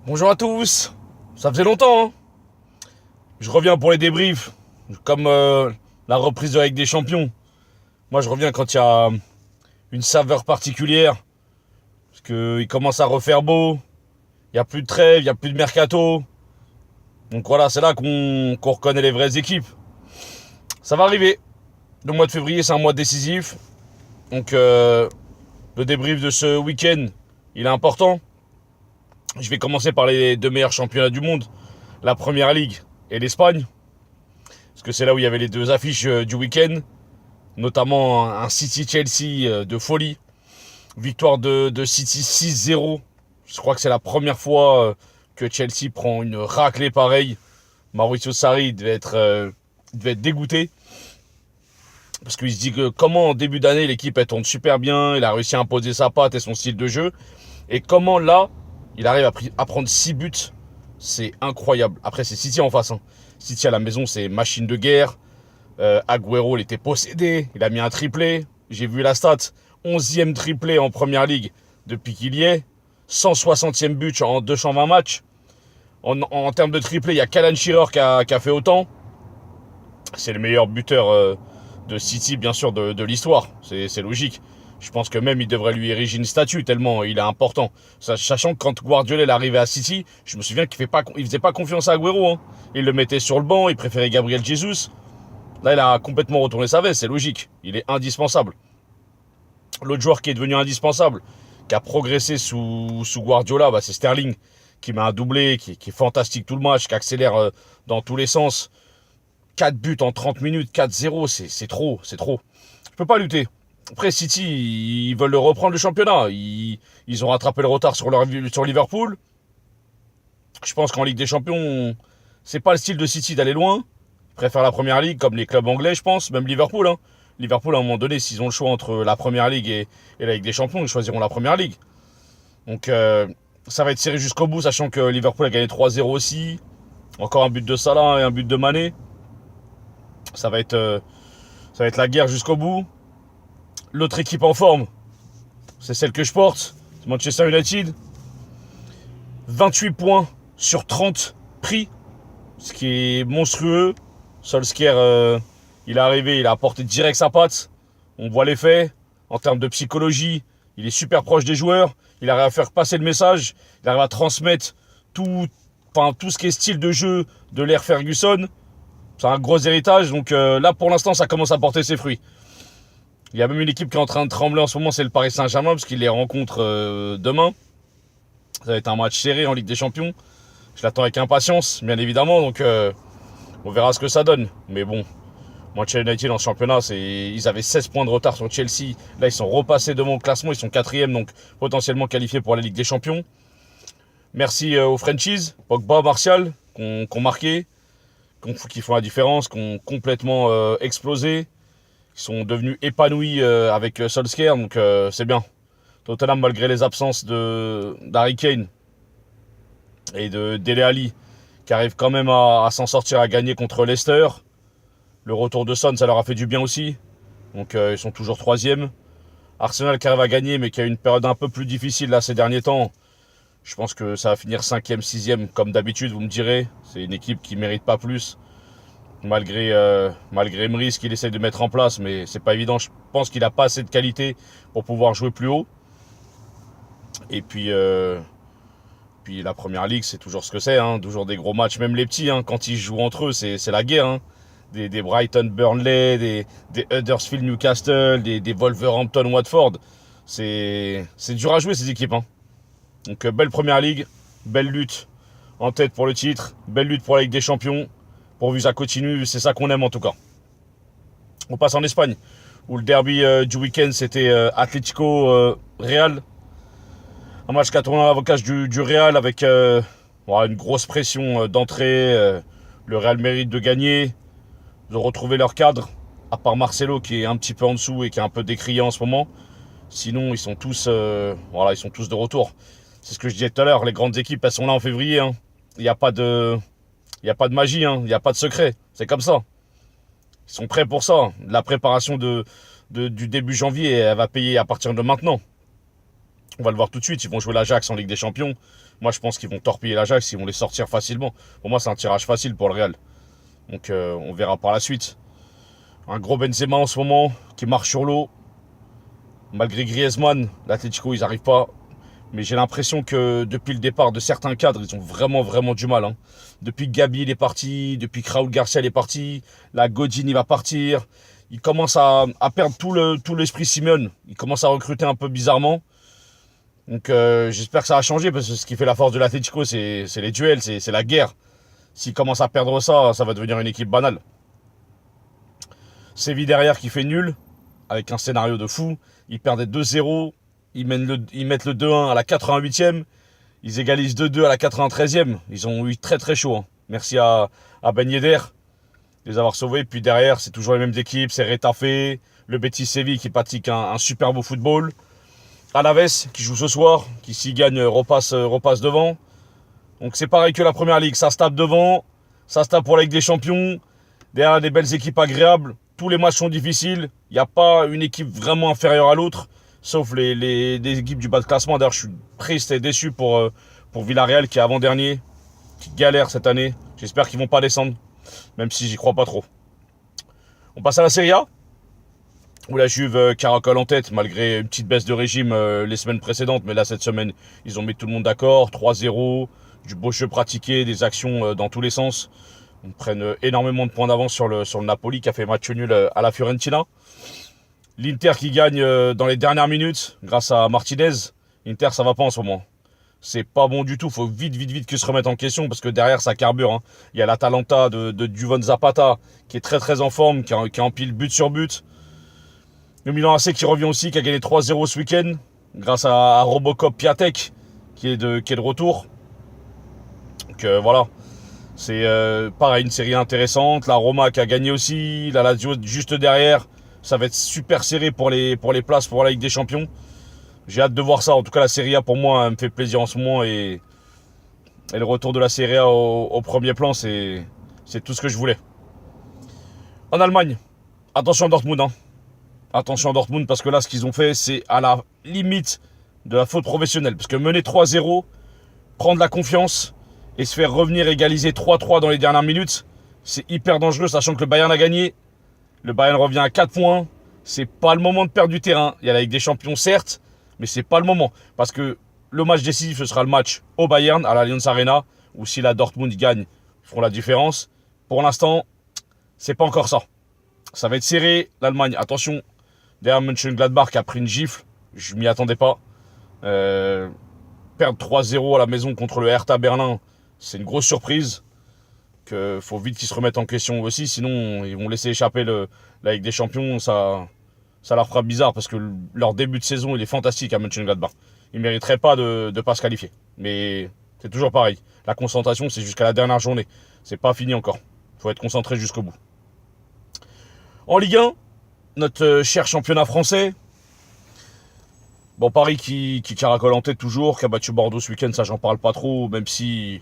Bonjour à tous, ça faisait longtemps, hein. Je reviens pour les débriefs, comme la reprise de la Ligue des Champions. Moi je reviens quand il y a une saveur particulière, parce qu'il commence à refaire beau, il n'y a plus de trêve, il n'y a plus de mercato. Donc voilà, c'est là qu'on reconnaît les vraies équipes. Ça va arriver, le mois de février c'est un mois décisif, donc le débrief de ce week-end, il est important. Je vais commencer par les deux meilleurs championnats du monde, la Première Ligue et l'Espagne. Parce que c'est là où il y avait les deux affiches du week-end, notamment un City-Chelsea de folie. Victoire de City 6-0. Je crois que c'est la première fois que Chelsea prend une raclée pareille. Mauricio Sarri devait être dégoûté. Parce qu'il se dit que comment en début d'année l'équipe elle tourne super bien, il a réussi à imposer sa patte et son style de jeu. Et comment là, il arrive à prendre 6 buts. C'est incroyable. Après c'est City en face, hein. City à la maison c'est machine de guerre. Agüero, il était possédé. Il a mis un triplé. J'ai vu la stat. 11e triplé en première ligue depuis qu'il y est. 160e but en 220 matchs. En termes de triplé, il y a Alan Shearer qui a fait autant. C'est le meilleur buteur de City, bien sûr, de l'histoire. C'est logique. Je pense que même il devrait lui ériger une statue tellement il est important. Sachant que quand Guardiola est arrivé à City, je me souviens qu'il faisait pas confiance à Agüero, hein. Il le mettait sur le banc, il préférait Gabriel Jesus. Là, il a complètement retourné sa veste, c'est logique. Il est indispensable. L'autre joueur qui est devenu indispensable, qui a progressé sous Guardiola, c'est Sterling, qui met un doublé, qui est fantastique tout le match, qui accélère dans tous les sens. 4 buts en 30 minutes, 4-0, c'est trop, c'est trop. Je peux pas lutter. Après, City, ils veulent reprendre le championnat. Ils ont rattrapé le retard sur Liverpool. Je pense qu'en Ligue des Champions, c'est pas le style de City d'aller loin. Ils préfèrent la Première Ligue, comme les clubs anglais, je pense. Même Liverpool, hein. Liverpool, à un moment donné, s'ils ont le choix entre la Première Ligue et la Ligue des Champions, ils choisiront la Première Ligue. Donc, ça va être serré jusqu'au bout, sachant que Liverpool a gagné 3-0 aussi. Encore un but de Salah et un but de Mané. Ça va être la guerre jusqu'au bout. L'autre équipe en forme, c'est celle que je porte, c'est Manchester United. 28 points sur 30 pris, ce qui est monstrueux. Solskjaer, il est arrivé, il a apporté direct sa patte. On voit l'effet. En termes de psychologie, il est super proche des joueurs. Il arrive à faire passer le message. Il arrive à transmettre tout ce qui est style de jeu de l'ère Ferguson. C'est un gros héritage. Donc là, pour l'instant, ça commence à porter ses fruits. Il y a même une équipe qui est en train de trembler en ce moment, c'est le Paris Saint-Germain, parce qu'il les rencontre demain. Ça va être un match serré en Ligue des Champions. Je l'attends avec impatience, bien évidemment. Donc on verra ce que ça donne. Mais bon, Manchester United en championnat, ils avaient 16 points de retard sur Chelsea. Là, ils sont repassés devant le classement. Ils sont 4e, donc potentiellement qualifiés pour la Ligue des Champions. Merci aux Frenchies, Pogba, Martial, qui ont marqué, qui font la différence, qui ont complètement explosé. Ils sont devenus épanouis avec Solskjaer, donc c'est bien. Tottenham, malgré les absences d'Harry Kane et de Dele Alli, qui arrivent quand même à s'en sortir, à gagner contre Leicester. Le retour de Son, ça leur a fait du bien aussi. Donc ils sont toujours 3e. Arsenal qui arrive à gagner, mais qui a une période un peu plus difficile là ces derniers temps. Je pense que ça va finir 5e, 6e, comme d'habitude, vous me direz. C'est une équipe qui ne mérite pas plus. Malgré Emery, ce qu'il essaie de mettre en place, mais c'est pas évident. Je pense qu'il n'a pas assez de qualité pour pouvoir jouer plus haut. Et puis la Première Ligue, c'est toujours ce que c'est, hein. Toujours des gros matchs, même les petits, hein, quand ils jouent entre eux, c'est la guerre, hein. Des Brighton Burnley, des Huddersfield Newcastle, des Wolverhampton Watford. C'est dur à jouer ces équipes, hein. Donc belle Première Ligue, belle lutte en tête pour le titre, belle lutte pour la Ligue des Champions. Pourvu que ça continue, c'est ça qu'on aime en tout cas. On passe en Espagne, où le derby du week-end, c'était Atlético Real. Un match qui a tourné à l'avantage du Real avec une grosse pression d'entrée. Le Real mérite de gagner, de retrouver leur cadre, à part Marcelo qui est un petit peu en dessous et qui est un peu décrié en ce moment. Sinon, ils sont tous de retour. C'est ce que je disais tout à l'heure, les grandes équipes, elles sont là en février, hein. Il n'y a pas de magie, hein. Il n'y a pas de secret. C'est comme ça. Ils sont prêts pour ça. La préparation du début janvier, elle va payer à partir de maintenant. On va le voir tout de suite. Ils vont jouer l'Ajax en Ligue des Champions. Moi, je pense qu'ils vont torpiller l'Ajax, ils vont les sortir facilement. Pour moi, c'est un tirage facile pour le Real. Donc, on verra par la suite. Un gros Benzema en ce moment, qui marche sur l'eau. Malgré Griezmann, l'Atlético, ils n'arrivent pas. Mais j'ai l'impression que depuis le départ de certains cadres, ils ont vraiment, vraiment du mal. Depuis que Gabi il est parti, depuis que Raúl Garcia il est parti, là, Godin il va partir. Il commence à perdre tout l'esprit Simeone. Il commence à recruter un peu bizarrement. Donc j'espère que ça va changer, parce que ce qui fait la force de l'Atlético, c'est les duels, c'est la guerre. S'il commence à perdre ça, ça va devenir une équipe banale. Séville derrière qui fait nul, avec un scénario de fou. Ils perdaient 2-0, ils mettent le 2-1 à la 88e, ils égalisent 2-2 à la 93e. Ils ont eu très très chaud. Merci à Ben Yedder de les avoir sauvés. Puis derrière, c'est toujours les mêmes équipes, c'est Retafe, le Betis Séville qui pratique un super beau football. Alaves qui joue ce soir, qui s'y gagne repasse devant. Donc c'est pareil que la première ligue, ça se tape devant, ça se tape pour la Ligue des Champions. Derrière des belles équipes agréables, tous les matchs sont difficiles. Il n'y a pas une équipe vraiment inférieure à l'autre, sauf les équipes du bas de classement. D'ailleurs, je suis triste et déçu pour Villarreal qui est avant-dernier, qui galère cette année. J'espère qu'ils ne vont pas descendre, même si j'y crois pas trop. On passe à la Serie A, où la Juve caracole en tête, malgré une petite baisse de régime les semaines précédentes. Mais là, cette semaine, ils ont mis tout le monde d'accord. 3-0, du beau jeu pratiqué, des actions dans tous les sens. On prenne énormément de points d'avance sur le Napoli, qui a fait match nul à la Fiorentina. L'Inter qui gagne dans les dernières minutes, grâce à Martinez. L'Inter, ça va pas en ce moment. C'est pas bon du tout. Faut vite qu'ils se remettent en question, parce que derrière, ça carbure. Il y a l'Atalanta de Duvon Zapata, qui est très très en forme, qui empile but sur but. Le Milan AC qui revient aussi, qui a gagné 3-0 ce week-end, grâce à Robocop Piatek, qui est de retour. Donc voilà. C'est pareil, une série intéressante. La Roma qui a gagné aussi. La Lazio juste derrière. Ça va être super serré pour les places pour la Ligue des Champions. J'ai hâte de voir ça. En tout cas, la Serie A, pour moi, elle me fait plaisir en ce moment. Et le retour de la Serie A au premier plan, c'est tout ce que je voulais. En Allemagne, attention à Dortmund. Attention à Dortmund, parce que là, ce qu'ils ont fait, c'est à la limite de la faute professionnelle. Parce que mener 3-0, prendre la confiance et se faire revenir égaliser 3-3 dans les dernières minutes, c'est hyper dangereux, sachant que le Bayern a gagné. Le Bayern revient à 4 points. C'est pas le moment de perdre du terrain. Il y a la Ligue des Champions, certes, mais c'est pas le moment. Parce que le match décisif, ce sera le match au Bayern, à l'Allianz Arena, où si la Dortmund gagne, ils feront la différence. Pour l'instant, c'est pas encore ça. Ça va être serré. L'Allemagne, attention. Derrière Mönchengladbach qui a pris une gifle. Je m'y attendais pas. Perdre 3-0 à la maison contre le Hertha Berlin, c'est une grosse surprise. Il faut vite qu'ils se remettent en question aussi. Sinon, ils vont laisser échapper la Ligue des Champions. Ça leur fera bizarre, parce que leur début de saison, il est fantastique à Mönchengladbach. Ils ne mériteraient pas de ne pas se qualifier. Mais c'est toujours pareil. La concentration, c'est jusqu'à la dernière journée. C'est pas fini encore. Il faut être concentré jusqu'au bout. En Ligue 1, notre cher championnat français. Bon, Paris qui caracole en tête toujours, qui a battu Bordeaux ce week-end, ça j'en parle pas trop, même si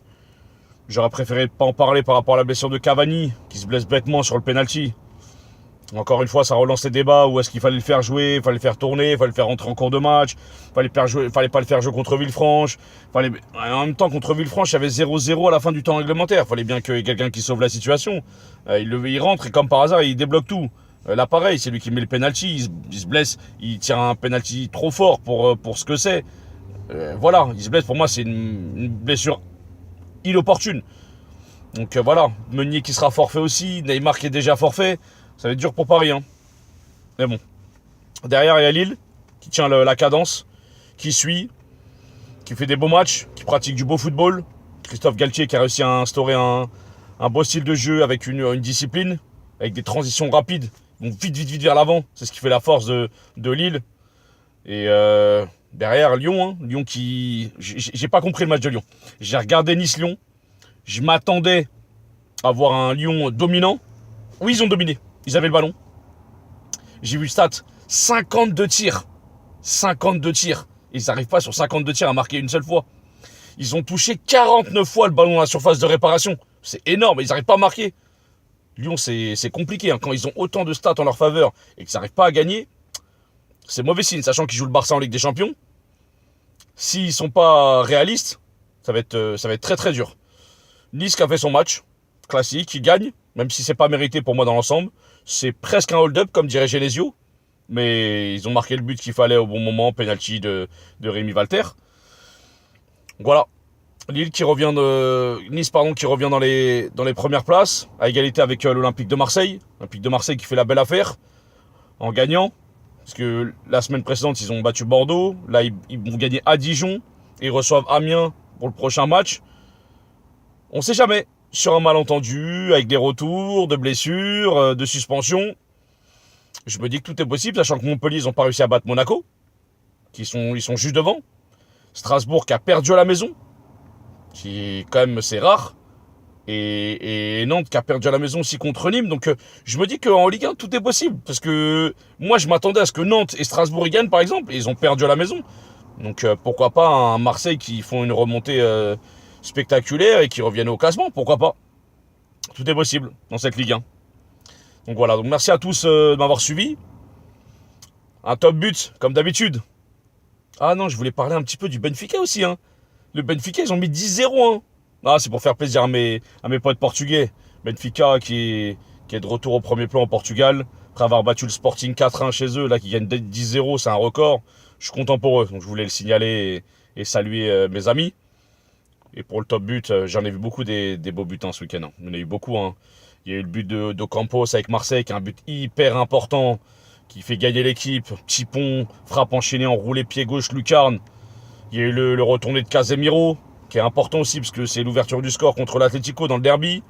j'aurais préféré pas en parler par rapport à la blessure de Cavani, qui se blesse bêtement sur le penalty. Encore une fois, ça relance les débats. Où est-ce qu'il fallait le faire jouer, il fallait le faire tourner, il fallait le faire rentrer en cours de match, fallait pas le faire jouer contre Villefranche. En même temps, contre Villefranche, il y avait 0-0 à la fin du temps réglementaire. Il fallait bien qu'il y ait quelqu'un qui sauve la situation. Il rentre et comme par hasard, il débloque tout. Là, pareil, c'est lui qui met le penalty, il se blesse, il tire un penalty trop fort pour ce que c'est. Voilà, il se blesse. Pour moi, c'est une blessure inopportune. Donc voilà, Meunier qui sera forfait aussi, Neymar qui est déjà forfait. Ça va être dur pour Paris. Mais bon. Derrière, il y a Lille qui tient la cadence, qui suit, qui fait des beaux matchs, qui pratique du beau football. Christophe Galtier qui a réussi à instaurer un beau style de jeu avec une discipline, avec des transitions rapides. Ils vont vite vers l'avant. C'est ce qui fait la force de Lille. Et derrière, Lyon. Lyon qui... J'ai pas compris le match de Lyon. J'ai regardé Nice-Lyon. Je m'attendais à voir un Lyon dominant. Oui, ils ont dominé. Ils avaient le ballon. J'ai vu le stat. 52 tirs. 52 tirs. Ils n'arrivent pas sur 52 tirs à marquer une seule fois. Ils ont touché 49 fois le ballon dans la surface de réparation. C'est énorme. Ils n'arrivent pas à marquer. Lyon, c'est compliqué. Quand ils ont autant de stats en leur faveur et qu'ils n'arrivent pas à gagner, c'est mauvais signe. Sachant qu'ils jouent le Barça en Ligue des Champions. S'ils ne sont pas réalistes, Ça va être très très dur. Nice qui a fait son match, classique, il gagne, même si c'est pas mérité pour moi dans l'ensemble. C'est presque un hold-up, comme dirait Genesio. Mais ils ont marqué le but qu'il fallait au bon moment, penalty de Rémi Walter. Voilà. Nice qui revient dans les premières places, à égalité avec l'Olympique de Marseille. L'Olympique de Marseille qui fait la belle affaire en gagnant. Parce que la semaine précédente, ils ont battu Bordeaux. Là, ils vont gagner à Dijon. Et ils reçoivent Amiens pour le prochain match. On sait jamais. Sur un malentendu, avec des retours, de blessures, de suspensions. Je me dis que tout est possible, sachant que Montpellier, ils n'ont pas réussi à battre Monaco. Ils sont juste devant. Strasbourg qui a perdu à la maison. Qui, quand même, c'est rare. Et Nantes qui a perdu à la maison aussi contre Nîmes. Donc je me dis qu'en Ligue 1, tout est possible. Parce que moi, je m'attendais à ce que Nantes et Strasbourg y gagnent, par exemple. Et ils ont perdu à la maison. Donc pourquoi pas un Marseille qui font une remontée spectaculaire et qui reviennent au classement. Pourquoi pas. Tout est possible dans cette Ligue 1. Donc voilà. Donc merci à tous de m'avoir suivi. Un top but, comme d'habitude. Ah non, je voulais parler un petit peu du Benfica aussi. Hein. Le Benfica, ils ont mis 10-0. Hein. Ah, c'est pour faire plaisir à mes potes portugais. Benfica qui est de retour au premier plan au Portugal. Après avoir battu le Sporting 4-1 chez eux, là qui gagne 10-0, c'est un record. Je suis content pour eux, donc je voulais le signaler et saluer mes amis. Et pour le top but, j'en ai vu beaucoup des beaux buts ce week-end. Hein. Il y en a eu beaucoup. Hein. Il y a eu le but de Campos avec Marseille, qui est un but hyper important, qui fait gagner l'équipe. Petit pont, frappe enchaînée, enroulé pied gauche, lucarne. Il y a eu le retourné de Casemiro, qui est important aussi, parce que c'est l'ouverture du score contre l'Atlético dans le derby.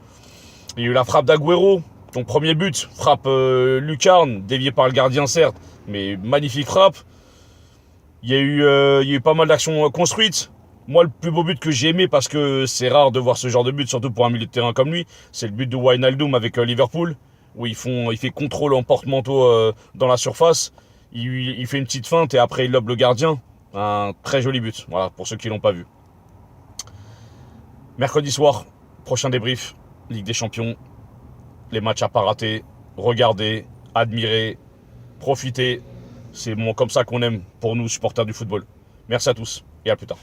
Il y a eu la frappe d'Agüero, ton premier but, frappe lucarne, déviée par le gardien certes, mais magnifique frappe. Il y a eu pas mal d'actions construites. Moi, le plus beau but que j'ai aimé, parce que c'est rare de voir ce genre de but, surtout pour un milieu de terrain comme lui, c'est le but de Wijnaldum avec Liverpool, où il fait contrôle en porte-manteau dans la surface. Il fait une petite feinte et après il lobe le gardien. Un très joli but, voilà, pour ceux qui l'ont pas vu. Mercredi soir, prochain débrief, Ligue des Champions. Les matchs à pas rater, regarder, admirer, profiter. C'est comme ça qu'on aime pour nous, supporters du football. Merci à tous et à plus tard.